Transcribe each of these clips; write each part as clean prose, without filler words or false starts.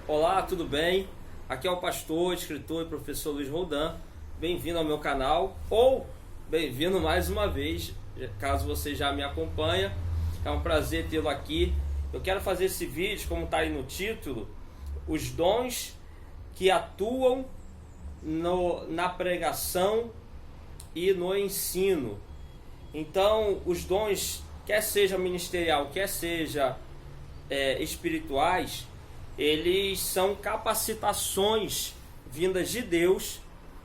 Olá, tudo bem? Aqui é o pastor, escritor e professor Luiz Roldan. Bem-vindo ao meu canal, ou bem-vindo mais uma vez, caso você já me acompanha. É um prazer tê-lo aqui. Eu quero fazer esse vídeo, como está aí no título, os dons que atuam na pregação e no ensino. Então, os dons, quer seja ministerial, quer seja espirituais, eles são capacitações vindas de Deus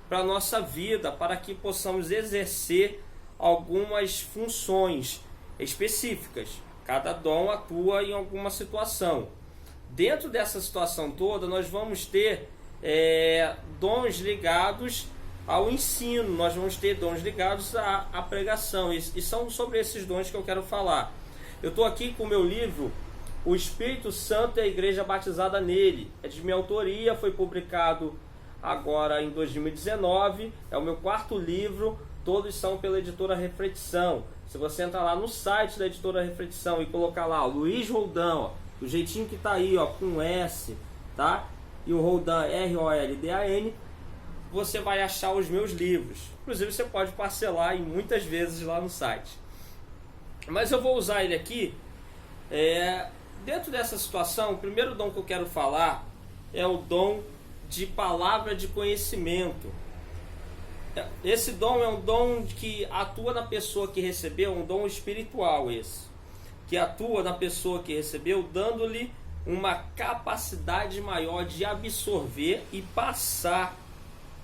para a nossa vida, para que possamos exercer algumas funções específicas. Cada dom atua em alguma situação. Dentro dessa situação toda, nós vamos ter dons ligados ao ensino, nós vamos ter dons ligados à pregação, e são sobre esses dons que eu quero falar. Eu estou aqui com o meu livro O Espírito Santo e a Igreja Batizada Nele. É de minha autoria, foi publicado agora em 2019, é o meu quarto livro, todos são pela editora Reflexão. Se você entrar lá no site da editora Reflexão e colocar lá Luiz Roldan, ó, do jeitinho que tá aí, ó, com S, tá? E o Roldan, R-O-L-D-A-N, você vai achar os meus livros. Inclusive você pode parcelar em muitas vezes lá no site. Mas eu vou usar ele aqui. Dentro dessa situação, o primeiro dom que eu quero falar é o dom de palavra de conhecimento. Esse dom é um dom que atua na pessoa que recebeu, um dom espiritual esse, que atua na pessoa que recebeu, dando-lhe uma capacidade maior de absorver e passar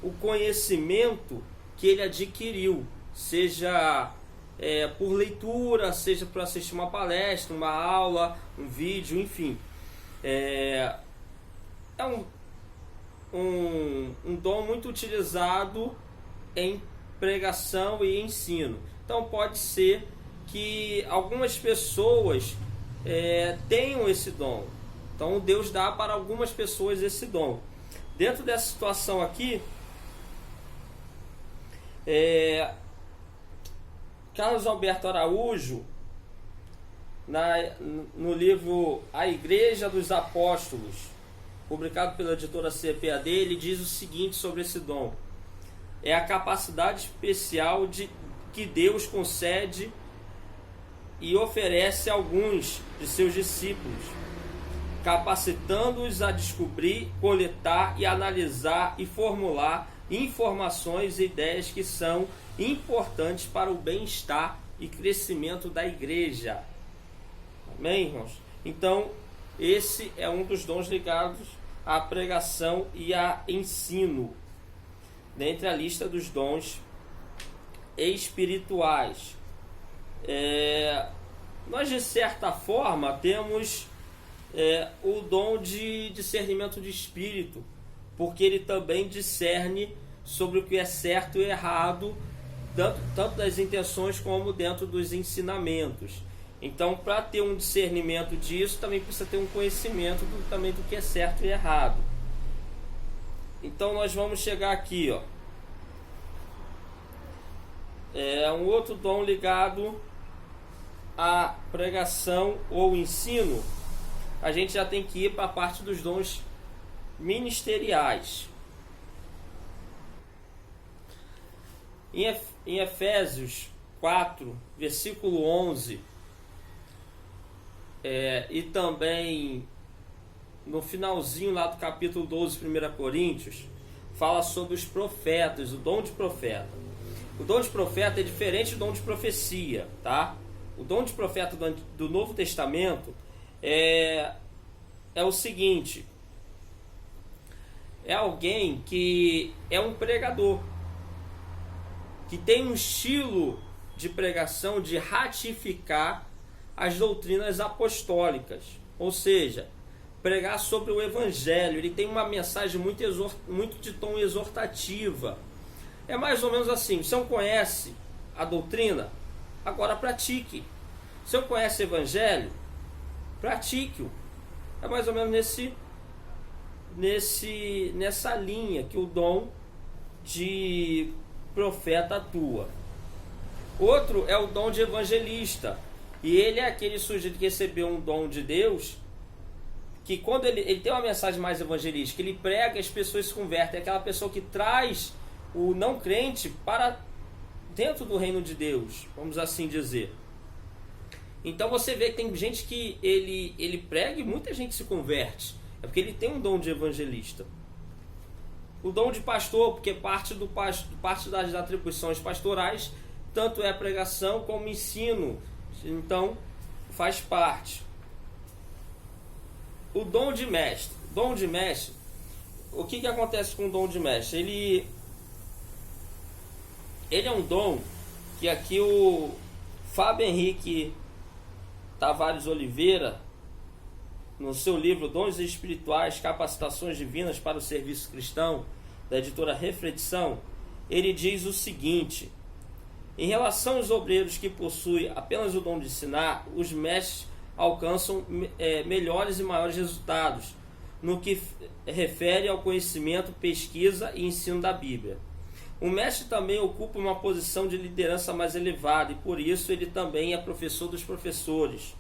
o conhecimento que ele adquiriu, seja por leitura, seja por assistir uma palestra, uma aula, um vídeo, enfim. É um dom muito utilizado em pregação e ensino. Então pode ser que algumas pessoas tenham esse dom. Então Deus dá para algumas pessoas esse dom. Dentro dessa situação aqui, Carlos Alberto Araújo, no livro A Igreja dos Apóstolos, publicado pela editora CPAD, ele diz o seguinte sobre esse dom: é a capacidade especial que Deus concede e oferece a alguns de seus discípulos, capacitando-os a descobrir, coletar e analisar e formular informações e ideias que são importantes para o bem-estar e crescimento da igreja. Amém, irmãos? Então, esse é um dos dons ligados à pregação e a ensino, dentre a lista dos dons espirituais. Nós, de certa forma, temos o dom de discernimento de espírito, porque ele também discerne sobre o que é certo e errado, tanto das intenções como dentro dos ensinamentos. Então, para ter um discernimento disso, também precisa ter um conhecimento também do que é certo e errado. Então, nós vamos chegar aqui, ó. Um outro dom ligado à pregação ou ensino. A gente já tem que ir para a parte dos dons ministeriais. Em Efésios 4, versículo 11, e também no finalzinho lá do capítulo 12, 1 Coríntios, fala sobre os profetas, o dom de profeta. O dom de profeta é diferente do dom de profecia, tá? O dom de profeta do Novo Testamento é o seguinte: é alguém que é um pregador, que tem um estilo de pregação de ratificar as doutrinas apostólicas, ou seja, pregar sobre o evangelho. Ele tem uma mensagem muito de tom exortativa. É mais ou menos assim: você não conhece a doutrina? Agora pratique. Você não conhece o evangelho? Pratique-o. É mais ou menos nessa linha que o dom de profeta atua. Outro é o dom de evangelista, e ele é aquele sujeito que recebeu um dom de Deus que quando ele tem uma mensagem mais evangelística, ele prega, as pessoas se convertem, é aquela pessoa que traz o não crente para dentro do reino de Deus, vamos assim dizer. Então você vê que tem gente que ele prega e muita gente se converte, é porque ele tem um dom de evangelista. O dom de pastor, porque parte das atribuições pastorais, tanto é a pregação como ensino, então faz parte. O dom de mestre. Dom de mestre, o que acontece com o dom de mestre? Ele é um dom que aqui o Fábio Henrique Tavares Oliveira, no seu livro Dons Espirituais, Capacitações Divinas para o Serviço Cristão, da editora Reflexão, ele diz o seguinte: em relação aos obreiros que possuem apenas o dom de ensinar, os mestres alcançam melhores e maiores resultados no que refere ao conhecimento, pesquisa e ensino da Bíblia. O mestre também ocupa uma posição de liderança mais elevada e por isso ele também é professor dos professores.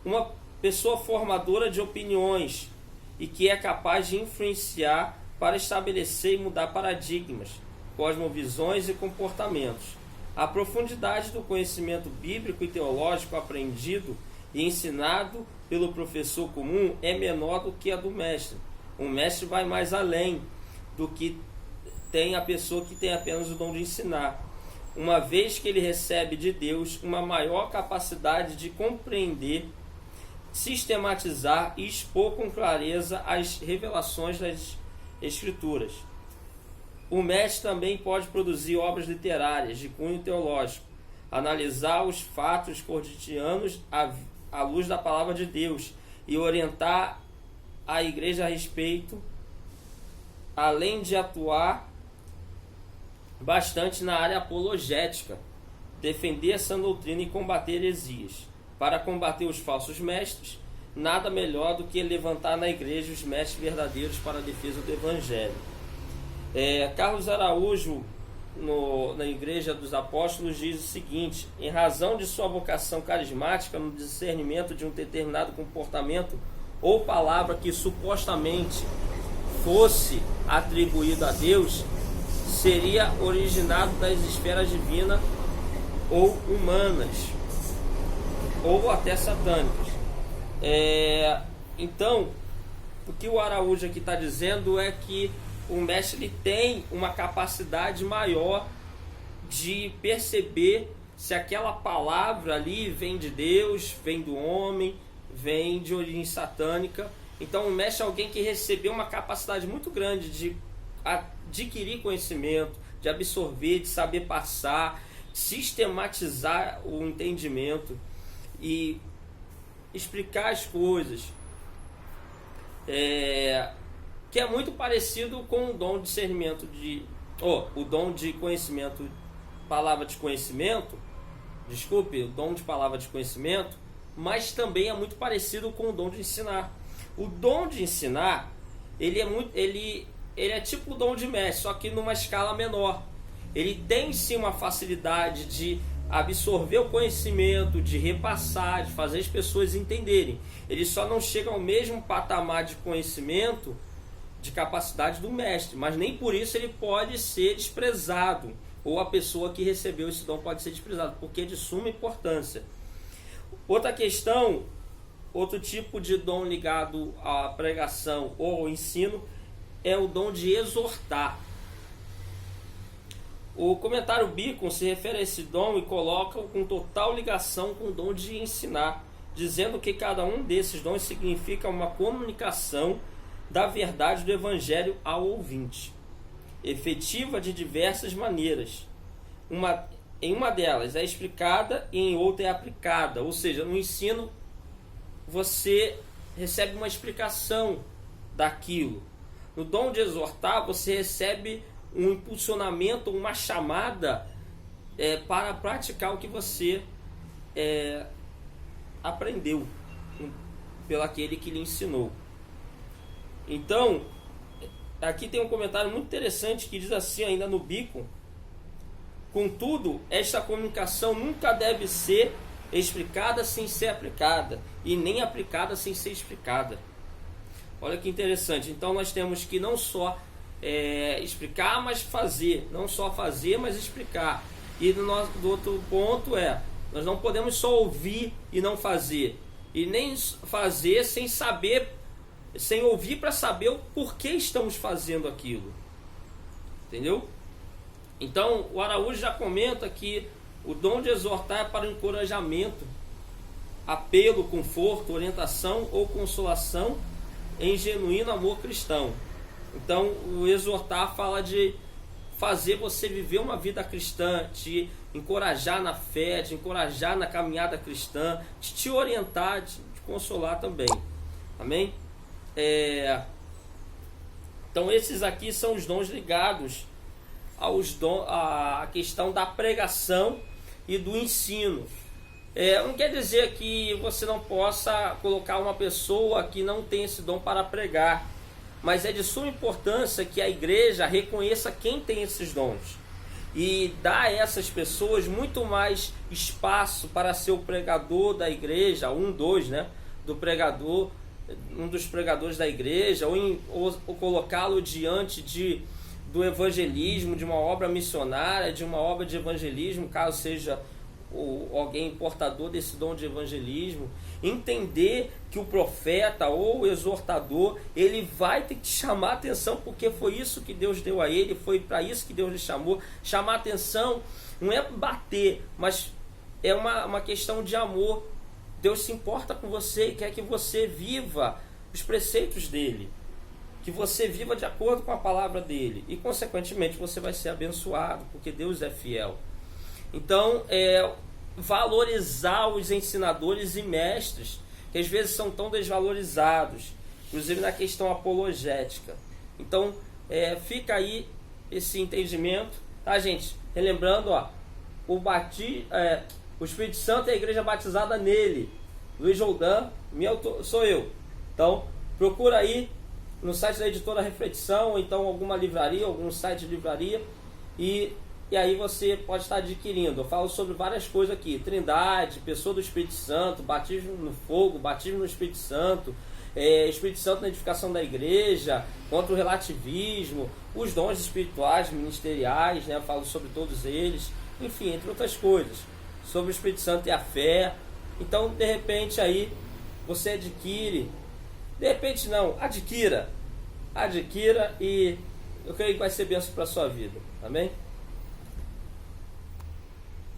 Uma pessoa formadora de opiniões e que é capaz de influenciar para estabelecer e mudar paradigmas, cosmovisões e comportamentos. A profundidade do conhecimento bíblico e teológico aprendido e ensinado pelo professor comum é menor do que a do mestre. O mestre vai mais além do que tem a pessoa que tem apenas o dom de ensinar, uma vez que ele recebe de Deus uma maior capacidade de compreender, sistematizar e expor com clareza as revelações das Escrituras. O mestre também pode produzir obras literárias de cunho teológico, analisar os fatos cotidianos à luz da palavra de Deus e orientar a igreja a respeito, além de atuar bastante na área apologética, defender essa doutrina e combater heresias. Para combater os falsos mestres, nada melhor do que levantar na igreja os mestres verdadeiros para a defesa do Evangelho. Carlos Araújo, na Igreja dos Apóstolos, diz o seguinte: em razão de sua vocação carismática no discernimento de um determinado comportamento ou palavra que supostamente fosse atribuído a Deus, seria originado das esferas divinas ou humanas, ou até satânicas. Então, o que o Araújo aqui está dizendo é que o mestre ele tem uma capacidade maior de perceber se aquela palavra ali vem de Deus, vem do homem, vem de origem satânica. Então o mestre é alguém que recebeu uma capacidade muito grande de adquirir conhecimento, de absorver, de saber passar, sistematizar o entendimento e explicar as coisas, que é muito parecido com o dom de discernimento o dom de conhecimento, palavra de conhecimento, o dom de palavra de conhecimento, mas também é muito parecido com o dom de ensinar. O dom de ensinar, ele é tipo o dom de mestre, só que numa escala menor. Ele tem sim uma facilidade de absorver o conhecimento, de repassar, de fazer as pessoas entenderem. Ele só não chega ao mesmo patamar de conhecimento, de capacidade do mestre, mas nem por isso ele pode ser desprezado, ou a pessoa que recebeu esse dom pode ser desprezada, porque é de suma importância. Outra questão, outro tipo de dom ligado à pregação ou ao ensino é o dom de exortar. O comentário Beacon se refere a esse dom e coloca com total ligação com o dom de ensinar, dizendo que cada um desses dons significa uma comunicação da verdade do Evangelho ao ouvinte, efetiva de diversas maneiras. Em uma delas é explicada e em outra é aplicada, ou seja, no ensino você recebe uma explicação daquilo. No dom de exortar você recebe um impulsionamento, uma chamada para praticar o que você aprendeu pelo aquele que lhe ensinou. Então, aqui tem um comentário muito interessante que diz assim, ainda no Beacon: contudo, esta comunicação nunca deve ser explicada sem ser aplicada, e nem aplicada sem ser explicada. Olha que interessante. Então nós temos que não só explicar, mas fazer. Não só fazer, mas explicar. E do outro ponto nós não podemos só ouvir e não fazer. E nem fazer sem saber, sem ouvir para saber o porquê estamos fazendo aquilo. Entendeu? Então o Araújo já comenta que o dom de exortar é para o encorajamento, apelo, conforto, orientação ou consolação em genuíno amor cristão. Então o exortar fala de fazer você viver uma vida cristã, te encorajar na fé, te encorajar na caminhada cristã, de te orientar, de consolar também. Amém? Então esses aqui são os dons ligados à questão da pregação e do ensino. Não quer dizer que você não possa colocar uma pessoa que não tem esse dom para pregar, mas é de suma importância que a igreja reconheça quem tem esses dons e dá a essas pessoas muito mais espaço para ser o pregador da igreja, do pregador, um dos pregadores da igreja, ou colocá-lo diante do evangelismo, de uma obra missionária, de uma obra de evangelismo, caso seja alguém portador desse dom de evangelismo. Entender que o profeta ou o exortador, ele vai ter que chamar atenção, porque foi isso que Deus deu a ele, foi para isso que Deus lhe chamou. Chamar atenção não é bater, mas é uma questão de amor. Deus se importa com você e quer que você viva os preceitos dele, que você viva de acordo com a palavra dele, e consequentemente você vai ser abençoado, porque Deus é fiel. Então, valorizar os ensinadores e mestres, que às vezes são tão desvalorizados, inclusive na questão apologética. Então, fica aí esse entendimento, tá, gente? Relembrando, o Espírito Santo é a igreja batizada nele. Luiz Joldan, sou eu. Então, procura aí no site da editora Reflexão, ou então alguma livraria, algum site de livraria, e aí você pode estar adquirindo. Eu falo sobre várias coisas aqui: Trindade, pessoa do Espírito Santo, batismo no fogo, batismo no Espírito Santo, Espírito Santo na edificação da igreja, contra o relativismo, os dons espirituais, ministeriais, né? Eu falo sobre todos eles, enfim, entre outras coisas, sobre o Espírito Santo e a fé. Então, de repente aí você adquire, de repente não, adquira, e eu creio que vai ser bênção para a sua vida. Amém?